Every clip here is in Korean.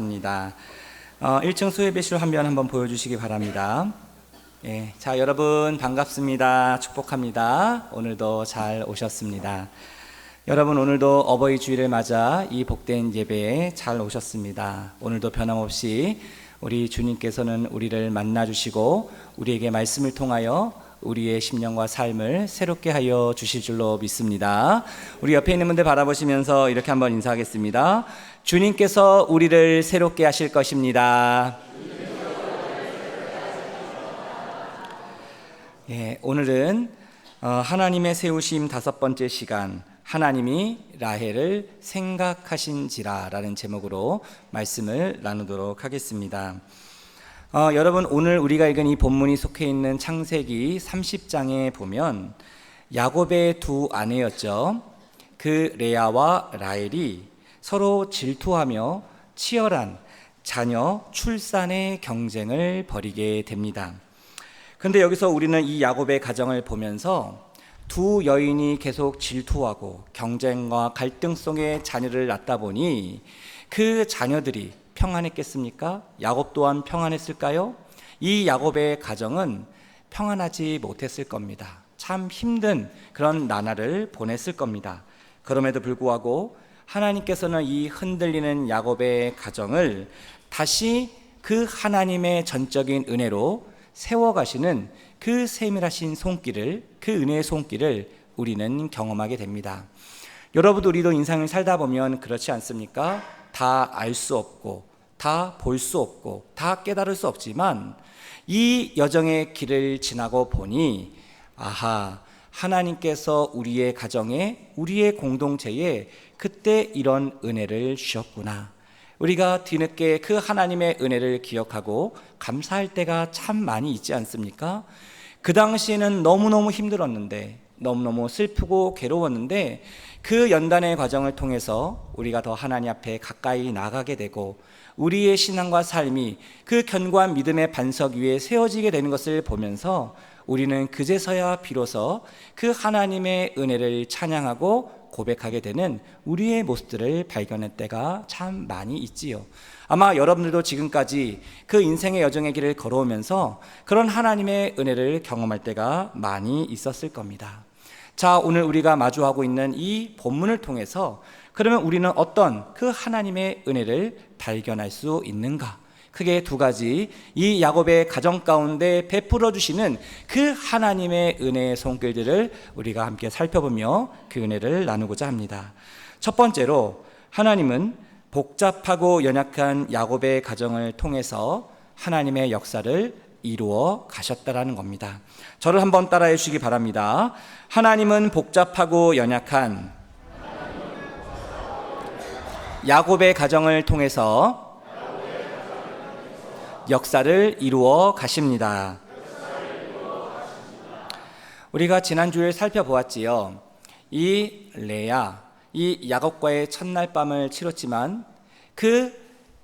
합니다. 1층 수혜배실 화면 한번 보여주시기 바랍니다. 예, 자, 여러분 반갑습니다. 축복합니다. 오늘도 잘 오셨습니다. 여러분 오늘도 어버이 주일을 맞아 이 복된 예배에 잘 오셨습니다. 오늘도 변함없이 우리 주님께서는 우리를 만나주시고 우리에게 말씀을 통하여 우리의 심령과 삶을 새롭게 하여 주실 줄로 믿습니다. 우리 옆에 있는 분들 바라보시면서 이렇게 한번 인사하겠습니다. 주님께서 우리를 새롭게 하실 것입니다. 예, 오늘은 하나님의 세우심 5번째 시간, 하나님이 라헬을 생각하신지라 라는 제목으로 말씀을 나누도록 하겠습니다. 여러분 오늘 우리가 읽은 이 본문이 속해 있는 창세기 30장에 보면 야곱의 두 아내였죠. 그 레아와 라헬이 서로 질투하며 치열한 자녀 출산의 경쟁을 벌이게 됩니다. 그런데 여기서 우리는 이 야곱의 가정을 보면서 두 여인이 계속 질투하고 경쟁과 갈등 속에 자녀를 낳다 보니 그 자녀들이 평안했겠습니까? 야곱 또한 평안했을까요? 이 야곱의 가정은 평안하지 못했을 겁니다. 참 힘든 그런 나날을 보냈을 겁니다. 그럼에도 불구하고 하나님께서는 이 흔들리는 야곱의 가정을 다시 그 하나님의 전적인 은혜로 세워가시는 그 세밀하신 손길을, 그 은혜의 손길을 우리는 경험하게 됩니다. 여러분도 우리도 인생을 살다 보면 그렇지 않습니까? 다 알 수 없고 다 볼 수 없고 다 깨달을 수 없지만 이 여정의 길을 지나고 보니 아하, 하나님께서 우리의 가정에, 우리의 공동체에 그때 이런 은혜를 주셨구나. 우리가 뒤늦게 그 하나님의 은혜를 기억하고 감사할 때가 참 많이 있지 않습니까? 그 당시에는 너무너무 힘들었는데, 너무너무 슬프고 괴로웠는데 그 연단의 과정을 통해서 우리가 더 하나님 앞에 가까이 나가게 되고 우리의 신앙과 삶이 그 견고한 믿음의 반석 위에 세워지게 되는 것을 보면서 우리는 그제서야 비로소 그 하나님의 은혜를 찬양하고 고백하게 되는 우리의 모습들을 발견할 때가 참 많이 있지요. 아마 여러분들도 지금까지 그 인생의 여정의 길을 걸어오면서 그런 하나님의 은혜를 경험할 때가 많이 있었을 겁니다. 자, 오늘 우리가 마주하고 있는 이 본문을 통해서 그러면 우리는 어떤 그 하나님의 은혜를 발견할 수 있는가? 크게 두 가지, 이 야곱의 가정 가운데 베풀어 주시는 그 하나님의 은혜의 손길들을 우리가 함께 살펴보며 그 은혜를 나누고자 합니다. 첫 번째로 하나님은 복잡하고 연약한 야곱의 가정을 통해서 하나님의 역사를 이루어 가셨다라는 겁니다. 저를 한번 따라해 주시기 바랍니다. 하나님은 복잡하고 연약한 야곱의 가정을 통해서 역사를 이루어 가십니다. 우리가 지난주에 살펴보았지요. 이 레아, 이 야곱과의 첫날 밤을 치렀지만 그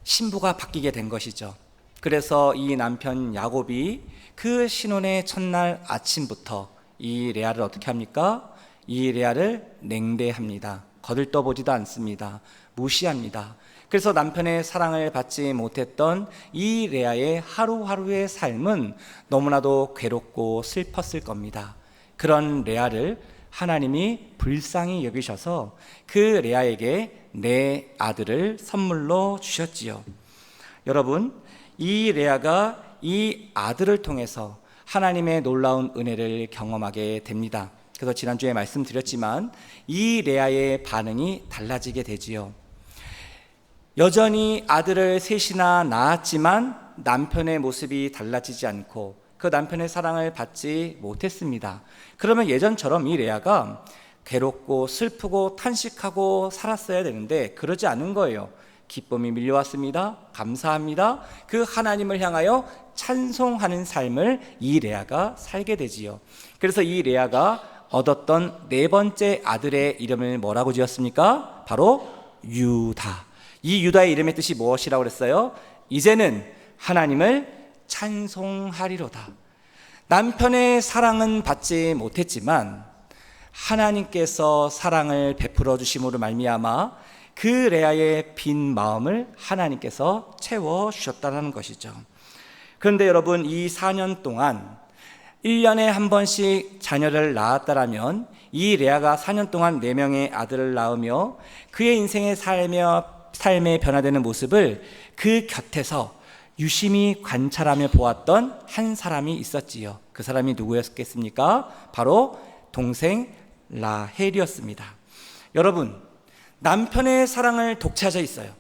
신부가 바뀌게 된 것이죠. 그래서 이 남편 야곱이 그 신혼의 첫날 아침부터 이 레아를 어떻게 합니까? 이 레아를 냉대합니다. 거들떠보지도 않습니다. 무시합니다. 그래서 남편의 사랑을 받지 못했던 이 레아의 하루하루의 삶은 너무나도 괴롭고 슬펐을 겁니다. 그런 레아를 하나님이 불쌍히 여기셔서 그 레아에게 내 아들을 선물로 주셨지요. 여러분, 이 레아가 이 아들을 통해서 하나님의 놀라운 은혜를 경험하게 됩니다. 그래서 지난주에 말씀드렸지만 이 레아의 반응이 달라지게 되지요. 여전히 아들을 셋이나 낳았지만 남편의 모습이 달라지지 않고 그 남편의 사랑을 받지 못했습니다. 그러면 예전처럼 이 레아가 괴롭고 슬프고 탄식하고 살았어야 되는데 그러지 않은 거예요. 기쁨이 밀려왔습니다. 감사합니다. 그 하나님을 향하여 찬송하는 삶을 이 레아가 살게 되지요. 그래서 이 레아가 얻었던 네 번째 아들의 이름을 뭐라고 지었습니까? 바로 유다. 이 유다의 이름의 뜻이 무엇이라고 그랬어요? 이제는 하나님을 찬송하리로다. 남편의 사랑은 받지 못했지만 하나님께서 사랑을 베풀어 주심으로 말미암아 그 레아의 빈 마음을 하나님께서 채워주셨다는 것이죠. 그런데 여러분, 이 4년 동안 1년에 한 번씩 자녀를 낳았다라면 이 레아가 4년 동안 4명의 아들을 낳으며 그의 인생의 삶에 변화되는 모습을 그 곁에서 유심히 관찰하며 보았던 한 사람이 있었지요. 그 사람이 누구였겠습니까? 바로 동생 라헬이었습니다. 여러분, 남편의 사랑을 독차져 있어요.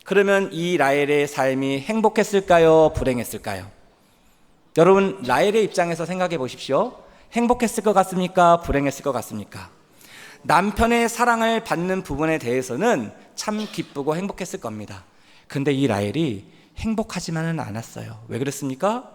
그러면 이 라헬의 삶이 행복했을까요? 불행했을까요? 여러분, 라헬의 입장에서 생각해 보십시오. 행복했을 것 같습니까? 불행했을 것 같습니까? 남편의 사랑을 받는 부분에 대해서는 참 기쁘고 행복했을 겁니다. 근데 이 라헬이 행복하지만은 않았어요. 왜 그렇습니까?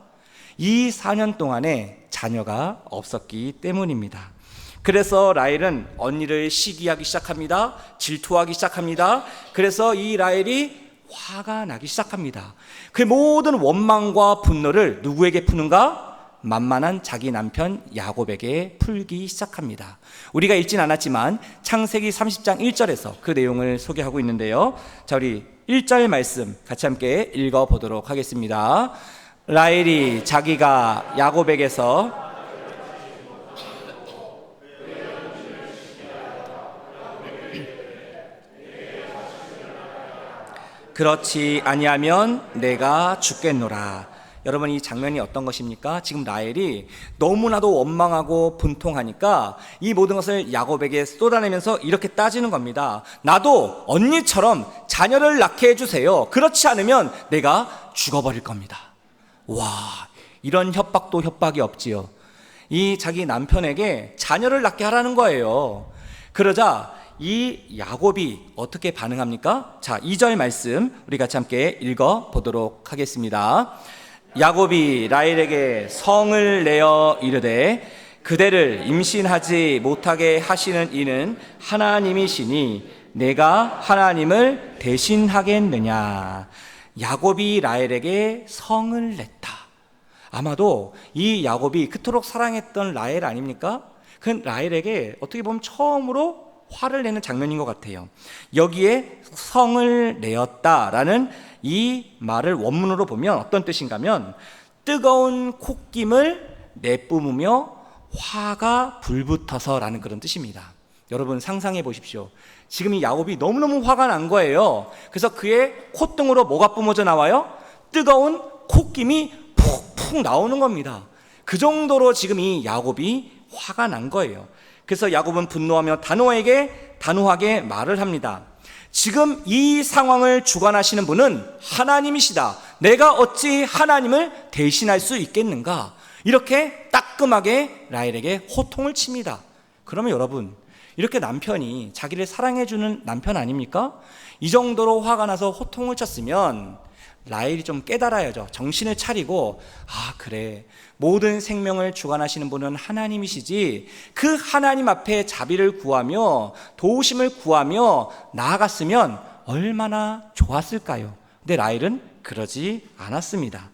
이 4년 동안에 자녀가 없었기 때문입니다. 그래서 라헬은 언니를 시기하기 시작합니다. 질투하기 시작합니다. 그래서 이 라헬이 화가 나기 시작합니다. 그 모든 원망과 분노를 누구에게 푸는가? 만만한 자기 남편 야곱에게 풀기 시작합니다. 우리가 읽진 않았지만 창세기 30장 1절에서 그 내용을 소개하고 있는데요. 자, 우리 1절 말씀 같이 함께 읽어보도록 하겠습니다. 라헬이 자기가 야곱에게서 그렇지 아니하면 내가 죽겠노라. 여러분, 이 장면이 어떤 것입니까? 지금 라헬이 너무나도 원망하고 분통하니까 이 모든 것을 야곱에게 쏟아내면서 이렇게 따지는 겁니다. 나도 언니처럼 자녀를 낳게 해주세요. 그렇지 않으면 내가 죽어버릴 겁니다. 와, 이런 협박도 협박이 없지요. 이 자기 남편에게 자녀를 낳게 하라는 거예요. 그러자 이 야곱이 어떻게 반응합니까? 자, 2절 말씀 우리 같이 함께 읽어보도록 하겠습니다. 야곱이 라헬에게 성을 내어 이르되 그대를 임신하지 못하게 하시는 이는 하나님이시니 내가 하나님을 대신하겠느냐. 야곱이 라헬에게 성을 냈다. 아마도 이 야곱이 그토록 사랑했던 라헬 아닙니까? 그 라헬에게 어떻게 보면 처음으로 화를 내는 장면인 것 같아요. 여기에 성을 내었다라는 이 말을 원문으로 보면 어떤 뜻인가 하면 뜨거운 콧김을 내뿜으며 화가 불붙어서라는 그런 뜻입니다. 여러분, 상상해 보십시오. 지금 이 야곱이 너무너무 화가 난 거예요. 그래서 그의 콧등으로 뭐가 뿜어져 나와요? 뜨거운 콧김이 푹푹 나오는 겁니다. 그 정도로 지금 이 야곱이 화가 난 거예요. 그래서 야곱은 분노하며 단호하게 말을 합니다. 지금 이 상황을 주관하시는 분은 하나님이시다. 내가 어찌 하나님을 대신할 수 있겠는가? 이렇게 따끔하게 라헬에게 호통을 칩니다. 그러면 여러분, 이렇게 남편이 자기를 사랑해주는 남편 아닙니까? 이 정도로 화가 나서 호통을 쳤으면 라헬이 좀 깨달아야죠. 정신을 차리고, 아, 그래, 모든 생명을 주관하시는 분은 하나님이시지, 그 하나님 앞에 자비를 구하며 도우심을 구하며 나아갔으면 얼마나 좋았을까요? 근데 라헬은 그러지 않았습니다.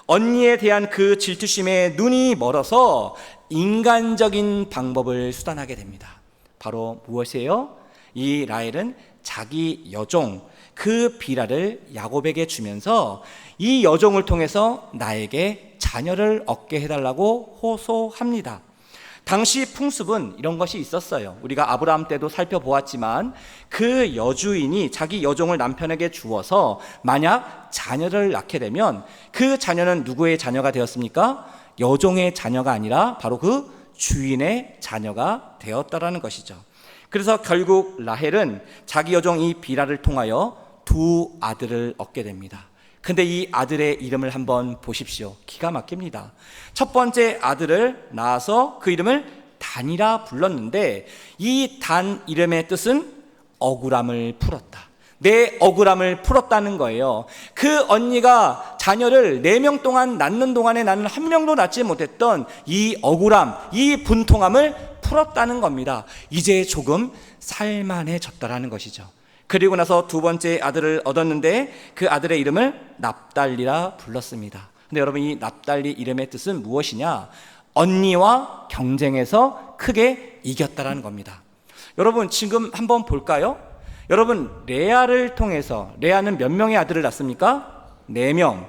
언니에 대한 그 질투심에 눈이 멀어서 인간적인 방법을 수단하게 됩니다. 바로 무엇이에요? 이 라헬은 자기 여종 그 비라를 야곱에게 주면서 이 여종을 통해서 나에게 자녀를 얻게 해달라고 호소합니다. 당시 풍습은 이런 것이 있었어요. 우리가 아브라함 때도 살펴보았지만 그 여주인이 자기 여종을 남편에게 주어서 만약 자녀를 낳게 되면 그 자녀는 누구의 자녀가 되었습니까? 여종의 자녀가 아니라 바로 그 주인의 자녀가 되었다라는 것이죠. 그래서 결국 라헬은 자기 여종 이 비라를 통하여 두 아들을 얻게 됩니다. 근데 이 아들의 이름을 한번 보십시오. 기가 막힙니다. 첫 번째 아들을 낳아서 그 이름을 단이라 불렀는데 이 단 이름의 뜻은 억울함을 풀었다. 내 억울함을 풀었다는 거예요. 그 언니가 자녀를 4명 동안 낳는 동안에 나는 한 명도 낳지 못했던 이 억울함, 이 분통함을 풀었다는 겁니다. 이제 조금 살만해졌다라는 것이죠. 그리고 나서 두 번째 아들을 얻었는데 그 아들의 이름을 납달리라 불렀습니다. 근데 여러분, 이 납달리 이름의 뜻은 무엇이냐? 언니와 경쟁해서 크게 이겼다라는 겁니다. 여러분, 지금 한번 볼까요? 여러분, 레아를 통해서, 레아는 몇 명의 아들을 낳습니까? 4명.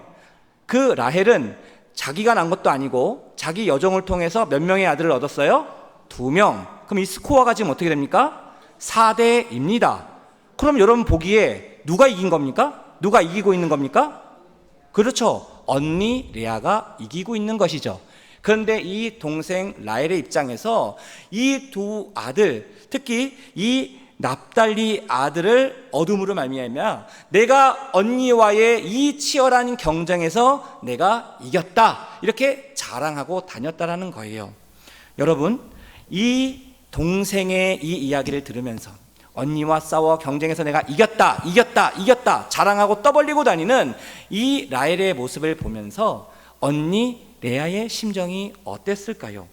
그 라헬은 자기가 낳은 것도 아니고 자기 여종을 통해서 몇 명의 아들을 얻었어요? 2명. 그럼 이 스코어가 지금 어떻게 됩니까? 4대입니다. 그럼 여러분 보기에 누가 이긴 겁니까? 누가 이기고 있는 겁니까? 그렇죠. 언니 레아가 이기고 있는 것이죠. 그런데 이 동생 라헬의 입장에서 이 두 아들, 특히 이 납달리 아들을 얻음으로 말미암아 내가 언니와의 이 치열한 경쟁에서 내가 이겼다, 이렇게 자랑하고 다녔다라는 거예요. 여러분, 이 동생의 이 이야기를 들으면서 언니와 싸워 경쟁에서 내가 이겼다 자랑하고 떠벌리고 다니는 이 라헬의 모습을 보면서 언니 레아의 심정이 어땠을까요?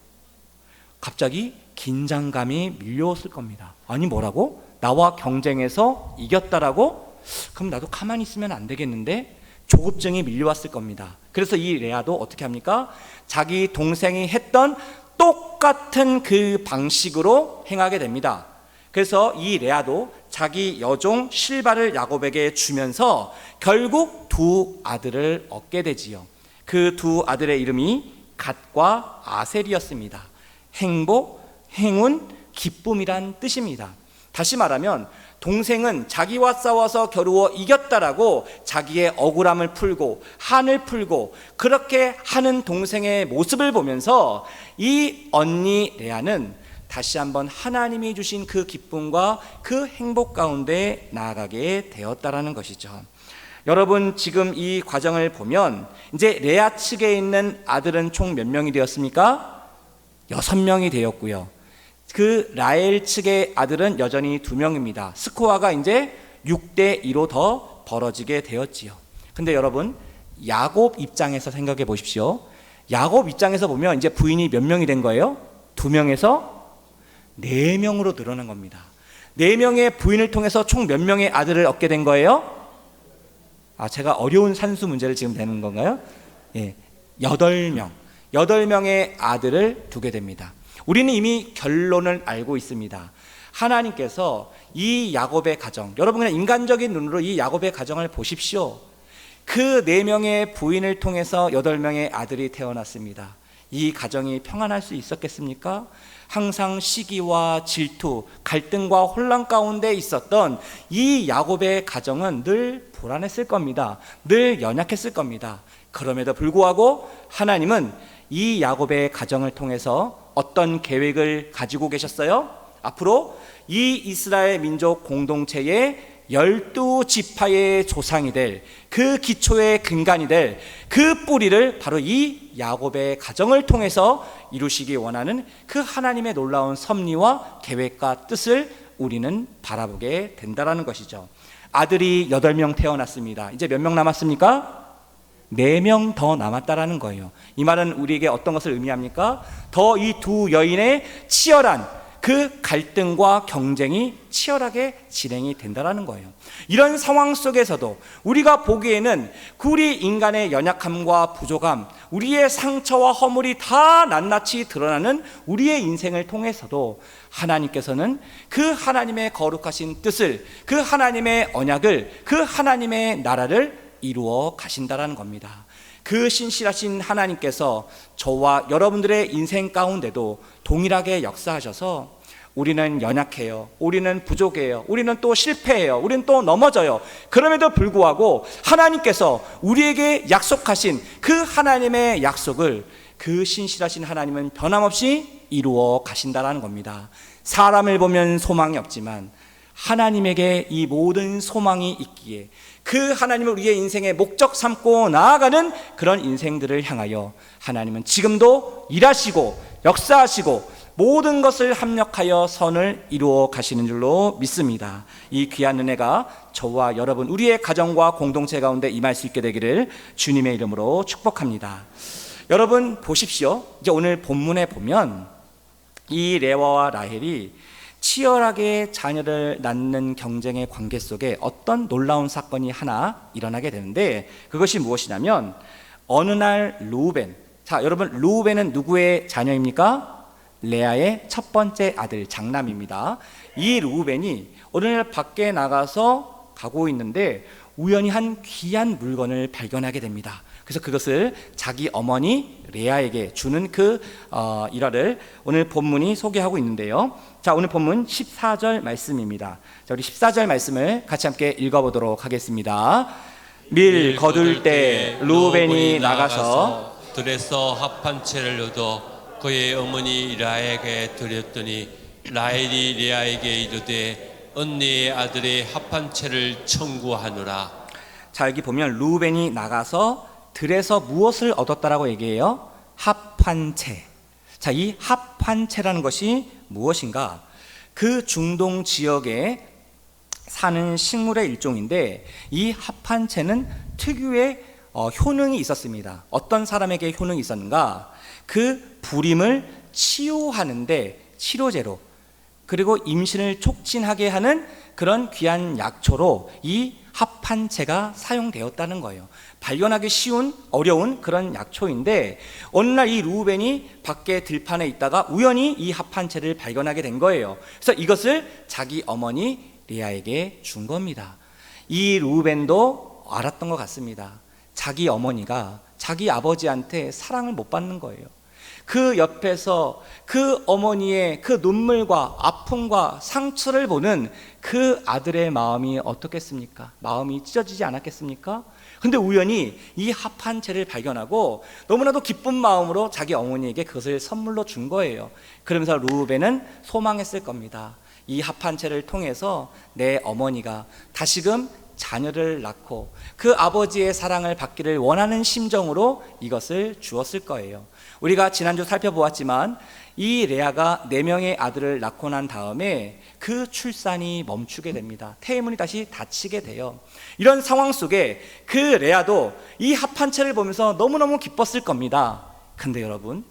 갑자기 긴장감이 밀려왔을 겁니다. 아니, 뭐라고? 나와 경쟁해서 이겼다라고? 그럼 나도 가만히 있으면 안 되겠는데? 조급증이 밀려왔을 겁니다. 그래서 이 레아도 어떻게 합니까? 자기 동생이 했던 똑같은 그 방식으로 행하게 됩니다. 그래서 이 레아도 자기 여종 실바를 야곱에게 주면서 결국 두 아들을 얻게 되지요. 그 두 아들의 이름이 갓과 아셀이었습니다. 행복, 행운, 기쁨이란 뜻입니다. 다시 말하면 동생은 자기와 싸워서 겨루어 이겼다라고 자기의 억울함을 풀고 한을 풀고 그렇게 하는 동생의 모습을 보면서 이 언니 레아는 다시 한번 하나님이 주신 그 기쁨과 그 행복 가운데 나아가게 되었다라는 것이죠. 여러분, 지금 이 과정을 보면 이제 레아 측에 있는 아들은 총 몇 명이 되었습니까? 6명이 되었고요. 그 라헬 측의 아들은 여전히 2명입니다. 스코어가 이제 6대2로 더 벌어지게 되었지요. 근데 여러분, 야곱 입장에서 생각해 보십시오. 야곱 입장에서 보면 이제 부인이 몇 명이 된 거예요? 2명에서 4명으로 늘어난 겁니다. 4명의 부인을 통해서 총 몇 명의 아들을 얻게 된 거예요? 제가 어려운 산수 문제를 지금 내는 건가요? 예, 8명. 8명의 아들을 두게 됩니다. 우리는 이미 결론을 알고 있습니다. 하나님께서 이 야곱의 가정, 여러분 그냥 인간적인 눈으로 이 야곱의 가정을 보십시오. 그 4명의 부인을 통해서 8명의 아들이 태어났습니다. 이 가정이 평안할 수 있었겠습니까? 항상 시기와 질투, 갈등과 혼란 가운데 있었던 이 야곱의 가정은 늘 불안했을 겁니다. 늘 연약했을 겁니다. 그럼에도 불구하고 하나님은 이 야곱의 가정을 통해서 어떤 계획을 가지고 계셨어요? 앞으로 이 이스라엘 민족 공동체의 12지파의 조상이 될 그 기초의 근간이 될 그 뿌리를 바로 이 야곱의 가정을 통해서 이루시기 원하는 그 하나님의 놀라운 섭리와 계획과 뜻을 우리는 바라보게 된다라는 것이죠. 아들이 8명 태어났습니다. 이제 몇 명 남았습니까? 4명 더 남았다라는 거예요. 이 말은 우리에게 어떤 것을 의미합니까? 더 이 두 여인의 치열한 그 갈등과 경쟁이 치열하게 진행이 된다라는 거예요. 이런 상황 속에서도 우리가 보기에는 우리 인간의 연약함과 부족함, 우리의 상처와 허물이 다 낱낱이 드러나는 우리의 인생을 통해서도 하나님께서는 그 하나님의 거룩하신 뜻을, 그 하나님의 언약을, 그 하나님의 나라를 이루어 가신다라는 겁니다. 그 신실하신 하나님께서 저와 여러분들의 인생 가운데도 동일하게 역사하셔서 우리는 연약해요, 우리는 부족해요, 우리는 또 실패해요, 우리는 또 넘어져요. 그럼에도 불구하고 하나님께서 우리에게 약속하신 그 하나님의 약속을 그 신실하신 하나님은 변함없이 이루어 가신다라는 겁니다. 사람을 보면 소망이 없지만 하나님에게 이 모든 소망이 있기에 그 하나님을 우리의 인생의 목적 삼고 나아가는 그런 인생들을 향하여 하나님은 지금도 일하시고 역사하시고 모든 것을 합력하여 선을 이루어 가시는 줄로 믿습니다. 이 귀한 은혜가 저와 여러분 우리의 가정과 공동체 가운데 임할 수 있게 되기를 주님의 이름으로 축복합니다. 여러분 보십시오. 이제 오늘 본문에 보면 이 레아와 라헬이 치열하게 자녀를 낳는 경쟁의 관계 속에 어떤 놀라운 사건이 하나 일어나게 되는데 그것이 무엇이냐면 어느 날 르우벤, 자 여러분 르우벤은 누구의 자녀입니까? 레아의 첫 번째 아들 장남입니다. 이 르우벤이 어느 날 밖에 나가서 가고 있는데 우연히 한 귀한 물건을 발견하게 됩니다. 그래서 그것을 자기 어머니 레아에게 주는 그 일화를 오늘 본문이 소개하고 있는데요. 자, 오늘 본문 14절 말씀입니다. 자, 우리 14절 말씀을 같이 함께 읽어보도록 하겠습니다. 밀 거둘 때 루벤이 나가서 들에서 합 한 채를 얻어 그의 어머니 라에게 드렸더니 라헬이 레아에게 이르되 언니의 아들의 합 한 채를 청구하노라. 자, 여기 보면 루벤이 나가서 들에서 무엇을 얻었다라고 얘기해요? 합 한 채. 자, 이 합 한 채라는 것이 무엇인가? 그 중동 지역에 사는 식물의 일종인데 이 합 한 채는 특유의 효능이 있었습니다. 어떤 사람에게 효능이 있었는가? 그 불임을 치유하는데 치료제로, 그리고 임신을 촉진하게 하는 그런 귀한 약초로 이 합 한 채가 사용되었다는 거예요. 발견하기 쉬운 어려운 그런 약초인데 어느 날 이 루벤이 밖에 들판에 있다가 우연히 이 합 한 채를 발견하게 된 거예요. 그래서 이것을 자기 어머니 레아에게 준 겁니다. 이 루벤도 알았던 것 같습니다. 자기 어머니가 자기 아버지한테 사랑을 못 받는 거예요. 그 옆에서 그 어머니의 그 눈물과 아픔과 상처를 보는 그 아들의 마음이 어떻겠습니까? 마음이 찢어지지 않았겠습니까? 근데 우연히 이 합 한 채를 발견하고 너무나도 기쁜 마음으로 자기 어머니에게 그것을 선물로 준 거예요. 그러면서 루벤은 소망했을 겁니다. 이 합 한 채를 통해서 내 어머니가 다시금 자녀를 낳고 그 아버지의 사랑을 받기를 원하는 심정으로 이것을 주었을 거예요. 우리가 지난주 살펴보았지만 이 레아가 4명의 아들을 낳고 난 다음에 그 출산이 멈추게 됩니다. 태문이 다시 닫히게 돼요. 이런 상황 속에 그 레아도 이 합 한 채를 보면서 너무너무 기뻤을 겁니다. 근데 여러분,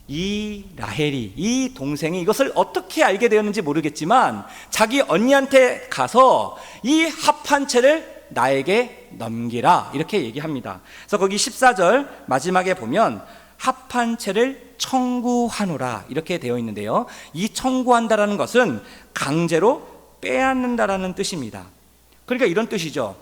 이 라헬이, 이 동생이 이것을 어떻게 알게 되었는지 모르겠지만 자기 언니한테 가서 이 합 한 채를 나에게 넘기라 이렇게 얘기합니다. 그래서 거기 14절 마지막에 보면 합 한 채를 청구하노라 이렇게 되어 있는데요, 이 청구한다라는 것은 강제로 빼앗는다라는 뜻입니다. 그러니까 이런 뜻이죠.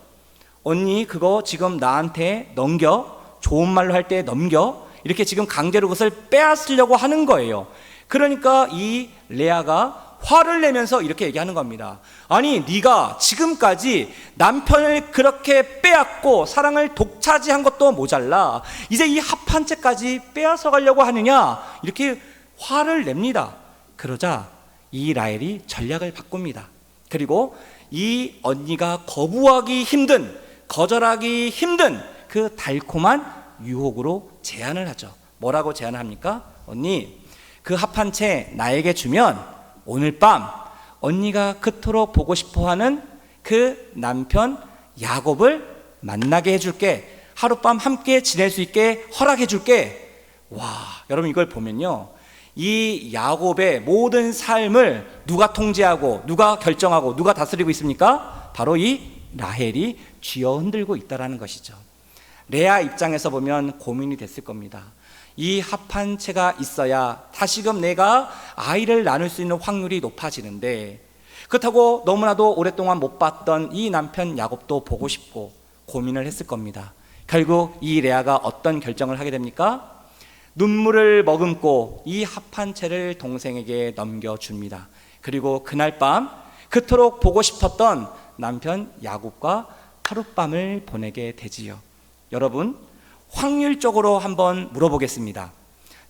언니 그거 지금 나한테 넘겨, 좋은 말로 할 때 넘겨, 이렇게 지금 강제로 그것을 빼앗으려고 하는 거예요. 그러니까 이 레아가 화를 내면서 이렇게 얘기하는 겁니다. 아니 네가 지금까지 남편을 그렇게 빼앗고 사랑을 독차지한 것도 모자라 이제 이 합 한 채까지 빼앗아 가려고 하느냐, 이렇게 화를 냅니다. 그러자 이 라헬이 전략을 바꿉니다. 그리고 이 언니가 거부하기 힘든, 거절하기 힘든 그 달콤한 유혹으로 제안을 하죠. 뭐라고 제안을 합니까? 언니 그 합 한 채 나에게 주면 오늘 밤 언니가 그토록 보고 싶어하는 그 남편 야곱을 만나게 해줄게. 하룻밤 함께 지낼 수 있게 허락해 줄게. 와, 여러분 이걸 보면요, 이 야곱의 모든 삶을 누가 통제하고 누가 결정하고 누가 다스리고 있습니까? 바로 이 라헬이 쥐어 흔들고 있다는 것이죠. 레아 입장에서 보면 고민이 됐을 겁니다. 이 합 한 채가 있어야 다시금 내가 아이를 낳을 수 있는 확률이 높아지는데, 그렇다고 너무나도 오랫동안 못 봤던 이 남편 야곱도 보고 싶고 고민을 했을 겁니다. 결국 이 레아가 어떤 결정을 하게 됩니까? 눈물을 머금고 이 합 한 채를 동생에게 넘겨줍니다. 그리고 그날 밤 그토록 보고 싶었던 남편 야곱과 하룻밤을 보내게 되지요. 여러분, 확률적으로 한번 물어보겠습니다.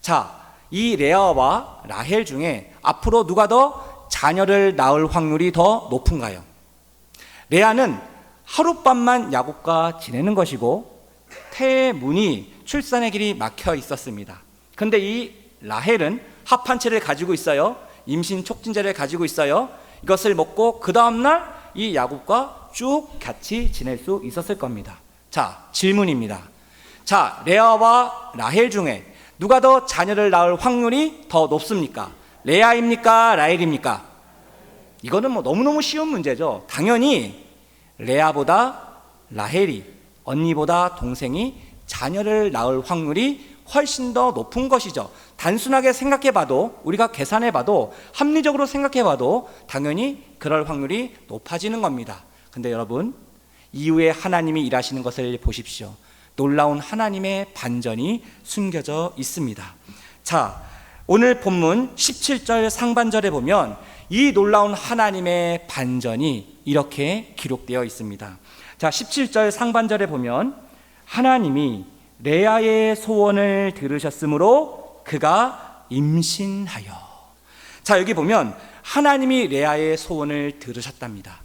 자, 이 레아와 라헬 중에 앞으로 누가 더 자녀를 낳을 확률이 더 높은가요? 레아는 하룻밤만 야곱과 지내는 것이고 태문이 출산의 길이 막혀 있었습니다. 그런데 이 라헬은 합 한 채를 가지고 있어요. 임신 촉진제를 가지고 있어요. 이것을 먹고 그 다음날 이 야곱과 쭉 같이 지낼 수 있었을 겁니다. 자, 질문입니다. 자, 레아와 라헬 중에 누가 더 자녀를 낳을 확률이 더 높습니까? 레아입니까? 라헬입니까? 이거는 뭐 너무너무 쉬운 문제죠. 당연히 레아보다 라헬이, 언니보다 동생이 자녀를 낳을 확률이 훨씬 더 높은 것이죠. 단순하게 생각해봐도, 우리가 계산해봐도, 합리적으로 생각해봐도 당연히 그럴 확률이 높아지는 겁니다. 근데 여러분, 이후에 하나님이 일하시는 것을 보십시오. 놀라운 하나님의 반전이 숨겨져 있습니다. 자, 오늘 본문 17절 상반절에 보면 이 놀라운 하나님의 반전이 이렇게 기록되어 있습니다. 자, 17절 상반절에 보면 하나님이 레아의 소원을 들으셨으므로 그가 임신하여. 자, 여기 보면 하나님이 레아의 소원을 들으셨답니다.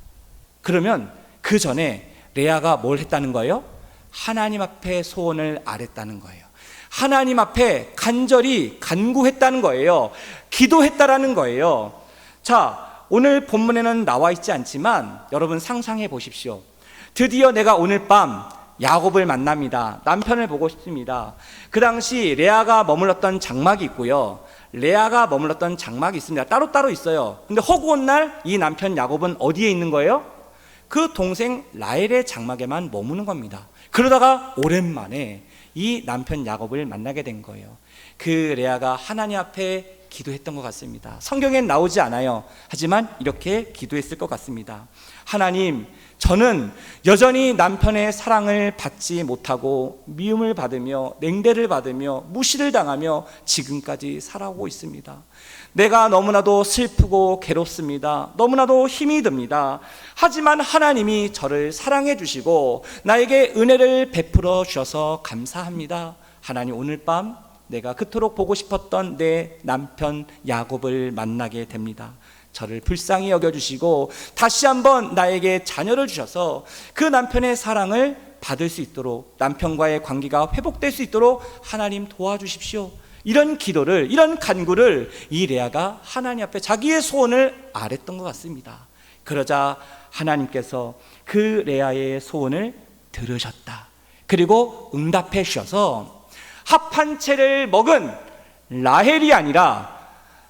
그러면 그 전에 레아가 뭘 했다는 거예요? 하나님 앞에 소원을 아랬다는 거예요. 하나님 앞에 간절히 간구했다는 거예요. 기도했다라는 거예요. 자, 오늘 본문에는 나와 있지 않지만 여러분 상상해 보십시오. 드디어 내가 오늘 밤 야곱을 만납니다. 남편을 보고 싶습니다. 그 당시 레아가 머물렀던 장막이 있고요, 레아가 머물렀던 장막이 있습니다. 따로따로 있어요. 근데 허구한 날 이 남편 야곱은 어디에 있는 거예요? 그 동생 라헬의 장막에만 머무는 겁니다. 그러다가 오랜만에 이 남편 야곱을 만나게 된 거예요. 그 레아가 하나님 앞에 기도했던 것 같습니다. 성경엔 나오지 않아요. 하지만 이렇게 기도했을 것 같습니다. 하나님, 저는 여전히 남편의 사랑을 받지 못하고 미움을 받으며 냉대를 받으며 무시를 당하며 지금까지 살아오고 있습니다. 내가 너무나도 슬프고 괴롭습니다. 너무나도 힘이 듭니다. 하지만 하나님이 저를 사랑해 주시고 나에게 은혜를 베풀어 주셔서 감사합니다. 하나님, 오늘 밤 내가 그토록 보고 싶었던 내 남편 야곱을 만나게 됩니다. 저를 불쌍히 여겨주시고 다시 한번 나에게 자녀를 주셔서 그 남편의 사랑을 받을 수 있도록, 남편과의 관계가 회복될 수 있도록 하나님 도와주십시오. 이런 기도를, 이런 간구를 이 레아가 하나님 앞에 자기의 소원을 아랬던 것 같습니다. 그러자 하나님께서 그 레아의 소원을 들으셨다. 그리고 응답해 주셔서 합한 채를 먹은 라헬이 아니라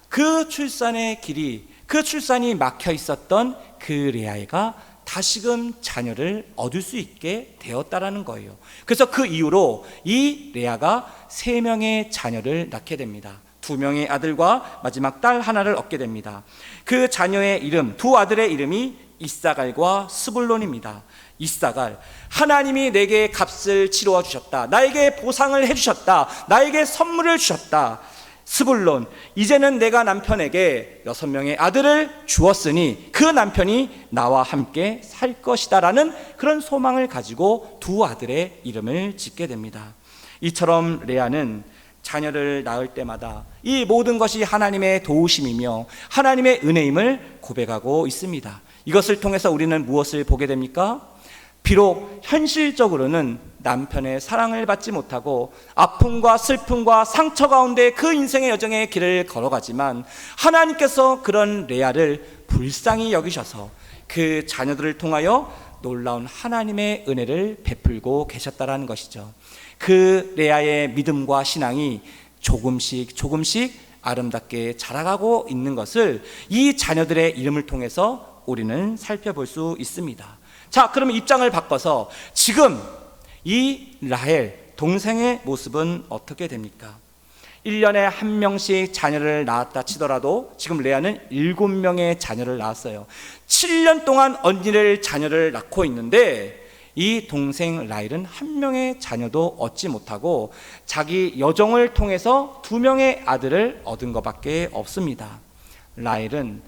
그 출산의 길이, 그 출산이 막혀 있었던 그 레아가 다시금 자녀를 얻을 수 있게 되었다라는 거예요. 그래서 그 이후로 이 레아가 3명의 자녀를 낳게 됩니다. 2명의 아들과 마지막 딸 하나를 얻게 됩니다. 그 자녀의 이름, 2 아들의 이름이 이사갈과 스불론입니다. 이사갈, 하나님이 내게 값을 치루어 주셨다. 나에게 보상을 해주셨다. 나에게 선물을 주셨다. 스불론, 이제는 내가 남편에게 6명의 아들을 주었으니 그 남편이 나와 함께 살 것이다 라는 그런 소망을 가지고 2 아들의 이름을 짓게 됩니다. 이처럼 레아는 자녀를 낳을 때마다 이 모든 것이 하나님의 도우심이며 하나님의 은혜임을 고백하고 있습니다. 이것을 통해서 우리는 무엇을 보게 됩니까? 비록 현실적으로는 남편의 사랑을 받지 못하고 아픔과 슬픔과 상처 가운데 그 인생의 여정의 길을 걸어가지만 하나님께서 그런 레아를 불쌍히 여기셔서 그 자녀들을 통하여 놀라운 하나님의 은혜를 베풀고 계셨다라는 것이죠. 그 레아의 믿음과 신앙이 조금씩 아름답게 자라가고 있는 것을 이 자녀들의 이름을 통해서 우리는 살펴볼 수 있습니다. 자, 그럼 입장을 바꿔서 지금 이 라헬 동생의 모습은 어떻게 됩니까? 1년에 1명씩 자녀를 낳았다 치더라도 지금 레아는 7명의 자녀를 낳았어요. 7년 동안 언니를 자녀를 낳고 있는데 이 동생 라헬은 1명의 자녀도 얻지 못하고 자기 여종을 통해서 2명의 아들을 얻은 것밖에 없습니다. 라헬은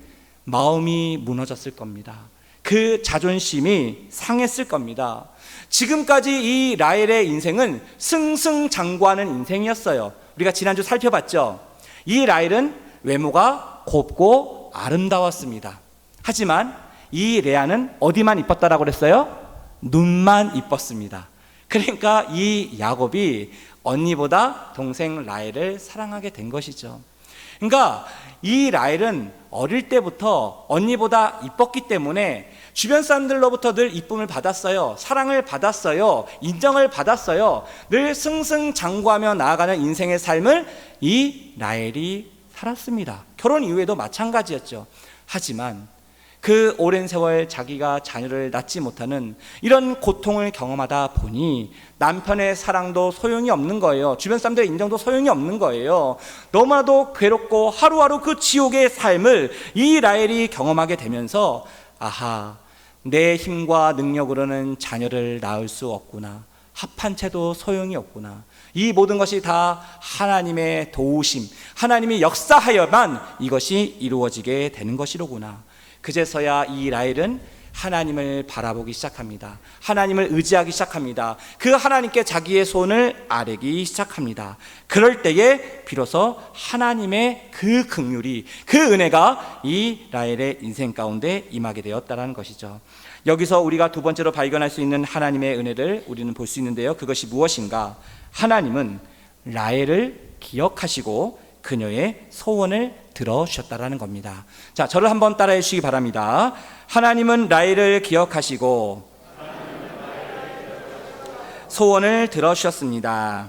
마음이 무너졌을 겁니다. 그 자존심이 상했을 겁니다. 지금까지 이 라헬의 인생은 승승장구하는 인생이었어요. 우리가 지난주 살펴봤죠. 이 라헬은 외모가 곱고 아름다웠습니다. 하지만 이 레아는 어디만 이뻤다라고 그랬어요? 눈만 이뻤습니다. 그러니까 이 야곱이 언니보다 동생 라헬을 사랑하게 된 것이죠. 그러니까 이 라헬은 어릴 때부터 언니보다 이뻤기 때문에 주변 사람들로부터 늘 이쁨을 받았어요. 사랑을 받았어요. 인정을 받았어요. 늘 승승장구하며 나아가는 인생의 삶을 이 라헬이 살았습니다. 결혼 이후에도 마찬가지였죠. 하지만 그 오랜 세월 자기가 자녀를 낳지 못하는 이런 고통을 경험하다 보니 남편의 사랑도 소용이 없는 거예요. 주변 사람들의 인정도 소용이 없는 거예요. 너무나도 괴롭고 하루하루 그 지옥의 삶을 이 라헬이 경험하게 되면서 아하, 내 힘과 능력으로는 자녀를 낳을 수 없구나. 합한 채도 소용이 없구나. 이 모든 것이 다 하나님의 도우심, 하나님이 역사하여만 이것이 이루어지게 되는 것이로구나. 그제서야 이 라헬은 하나님을 바라보기 시작합니다. 하나님을 의지하기 시작합니다. 그 하나님께 자기의 손을 아뢰기 시작합니다. 그럴 때에 비로소 하나님의 그 긍휼이, 그 은혜가 이 라헬의 인생 가운데 임하게 되었다는 것이죠. 여기서 우리가 두 번째로 발견할 수 있는 하나님의 은혜를 우리는 볼 수 있는데요. 그것이 무엇인가? 하나님은 라헬을 기억하시고 그녀의 소원을 들어주셨다라는 겁니다. 자, 저를 한번 따라해 주시기 바랍니다. 하나님은 라헬을 기억하시고 소원을 들어주셨습니다.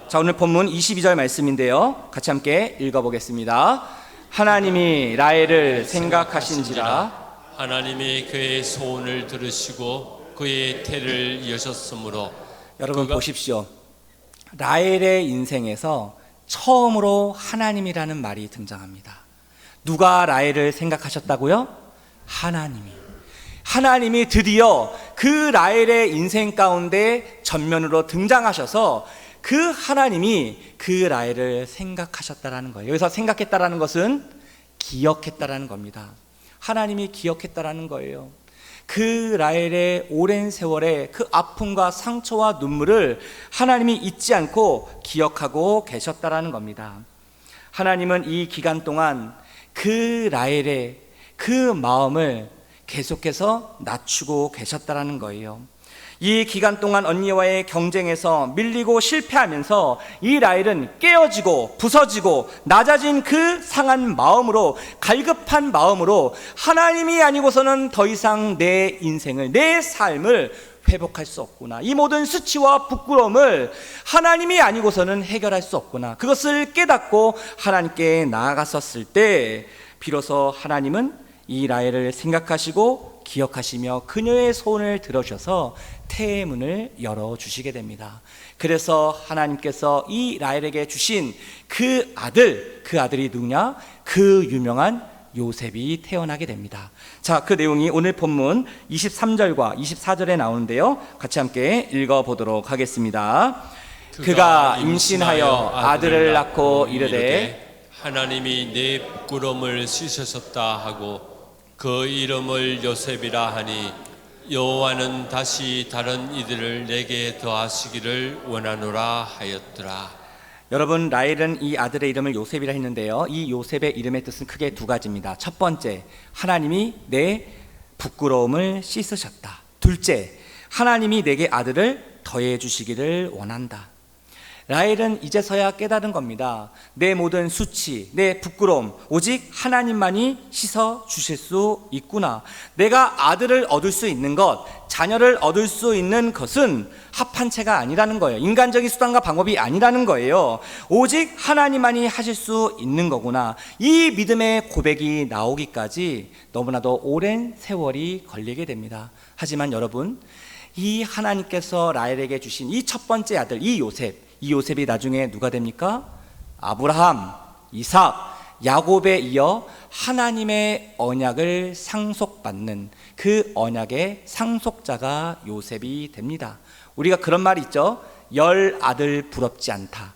자, 오늘 본문 22절 말씀인데요. 같이 함께 읽어보겠습니다. 하나님이 라헬을 생각하신지라 하나님이 그의 소원을 들으시고 그의 태를 여셨으므로. 여러분 보십시오. 라헬의 인생에서 처음으로 하나님이라는 말이 등장합니다. 누가 라헬을 생각하셨다고요? 하나님이 드디어 그 라헬의 인생 가운데 전면으로 등장하셔서 그 하나님이 그 라헬을 생각하셨다라는 거예요. 여기서 생각했다라는 것은 기억했다라는 겁니다. 하나님이 기억했다라는 거예요. 그 라헬의 오랜 세월의 그 아픔과 상처와 눈물을 하나님이 잊지 않고 기억하고 계셨다라는 겁니다. 하나님은 이 기간 동안 그 라헬의 그 마음을 계속해서 낮추고 계셨다라는 거예요. 이 기간 동안 언니와의 경쟁에서 밀리고 실패하면서 이 라헬은 깨어지고 부서지고 낮아진 그 상한 마음으로, 갈급한 마음으로 하나님이 아니고서는 더 이상 내 인생을, 내 삶을 회복할 수 없구나. 이 모든 수치와 부끄러움을 하나님이 아니고서는 해결할 수 없구나. 그것을 깨닫고 하나님께 나아갔었을 때 비로소 하나님은 이 라헬을 생각하시고 기억하시며 그녀의 소원을 들어주셔서 태의 문을 열어주시게 됩니다. 그래서 하나님께서 이 라헬에게 주신 그 아들이 누구냐? 그 유명한 요셉이 태어나게 됩니다. 자, 그 내용이 오늘 본문 23절과 24절에 나오는데요. 같이 함께 읽어보도록 하겠습니다. 그가 임신하여 아들을 낳고 이르되 하나님이 내 부끄러움을 씻으셨다 하고 그 이름을 요셉이라 하니 여호와는 다시 다른 이들을 내게 더하시기를 원하노라 하였더라. 여러분, 라헬은 이 아들의 이름을 요셉이라 했는데요. 이 요셉의 이름의 뜻은 크게 두 가지입니다. 첫 번째, 하나님이 내 부끄러움을 씻으셨다. 둘째, 하나님이 내게 아들을 더해 주시기를 원한다. 라헬은 이제서야 깨달은 겁니다. 내 모든 수치, 내 부끄러움, 오직 하나님만이 씻어 주실 수 있구나. 내가 아들을 얻을 수 있는 것, 자녀를 얻을 수 있는 것은 합한체가 아니라는 거예요. 인간적인 수단과 방법이 아니라는 거예요. 오직 하나님만이 하실 수 있는 거구나. 이 믿음의 고백이 나오기까지 너무나도 오랜 세월이 걸리게 됩니다. 하지만 여러분, 이 하나님께서 라헬에게 주신 이 첫 번째 아들, 이 요셉이 나중에 누가 됩니까? 아브라함, 이삭, 야곱에 이어 하나님의 언약을 상속받는 그 언약의 상속자가 요셉이 됩니다. 우리가 그런 말이 있죠. 열 아들 부럽지 않다.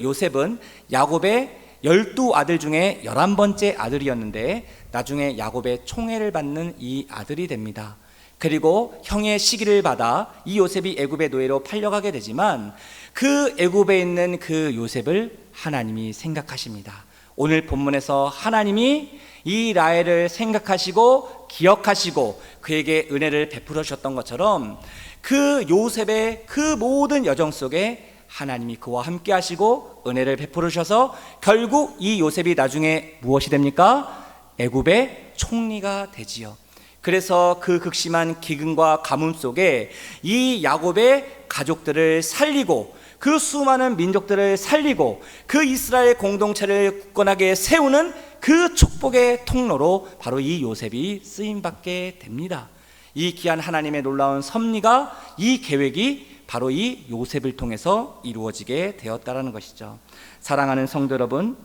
요셉은 야곱의 12아들 중에 11번째 아들이었는데 나중에 야곱의 총애를 받는 이 아들이 됩니다. 그리고 형의 시기를 받아 이 요셉이 애굽의 노예로 팔려가게 되지만 그 애굽에 있는 그 요셉을 하나님이 생각하십니다. 오늘 본문에서 하나님이 이 라헬을 생각하시고 기억하시고 그에게 은혜를 베풀어 주셨던 것처럼 그 요셉의 그 모든 여정 속에 하나님이 그와 함께 하시고 은혜를 베풀어 주셔서 결국 이 요셉이 나중에 무엇이 됩니까? 애굽의 총리가 되지요. 그래서 그 극심한 기근과 가뭄 속에 이 야곱의 가족들을 살리고 그 수많은 민족들을 살리고 그 이스라엘 공동체를 굳건하게 세우는 그 축복의 통로로 바로 이 요셉이 쓰임받게 됩니다. 이 귀한 하나님의 놀라운 섭리가, 이 계획이 바로 이 요셉을 통해서 이루어지게 되었다라는 것이죠. 사랑하는 성도 여러분,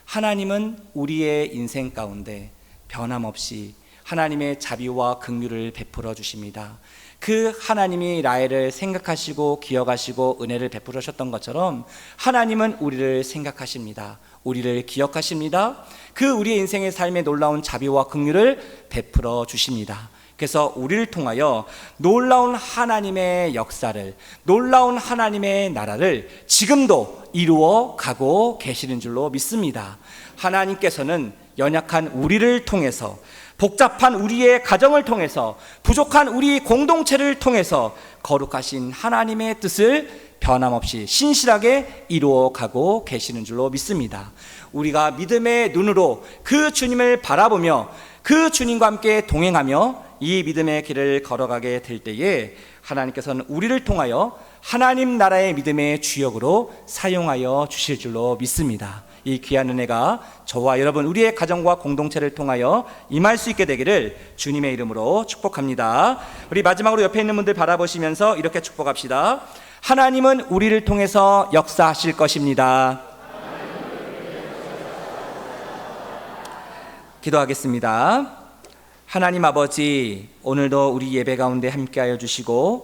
하나님은 우리의 인생 가운데 변함없이 하나님의 자비와 긍휼을 베풀어 주십니다. 그 하나님이 라헬을 생각하시고 기억하시고 은혜를 베풀어 주셨던 것처럼 하나님은 우리를 생각하십니다. 우리를 기억하십니다. 그 우리의 인생의 삶에 놀라운 자비와 긍휼을 베풀어 주십니다. 그래서 우리를 통하여 놀라운 하나님의 역사를, 놀라운 하나님의 나라를 지금도 이루어 가고 계시는 줄로 믿습니다. 하나님께서는 연약한 우리를 통해서, 복잡한 우리의 가정을 통해서, 부족한 우리 공동체를 통해서 거룩하신 하나님의 뜻을 변함없이 신실하게 이루어 가고 계시는 줄로 믿습니다. 우리가 믿음의 눈으로 그 주님을 바라보며 그 주님과 함께 동행하며 이 믿음의 길을 걸어가게 될 때에 하나님께서는 우리를 통하여 하나님 나라의 믿음의 주역으로 사용하여 주실 줄로 믿습니다. 이 귀한 은혜가 저와 여러분, 우리의 가정과 공동체를 통하여 임할 수 있게 되기를 주님의 이름으로 축복합니다. 우리 마지막으로 옆에 있는 분들 바라보시면서 이렇게 축복합시다. 하나님은 우리를 통해서 역사하실 것입니다. 기도하겠습니다. 하나님 아버지, 오늘도 우리 예배 가운데 함께하여 주시고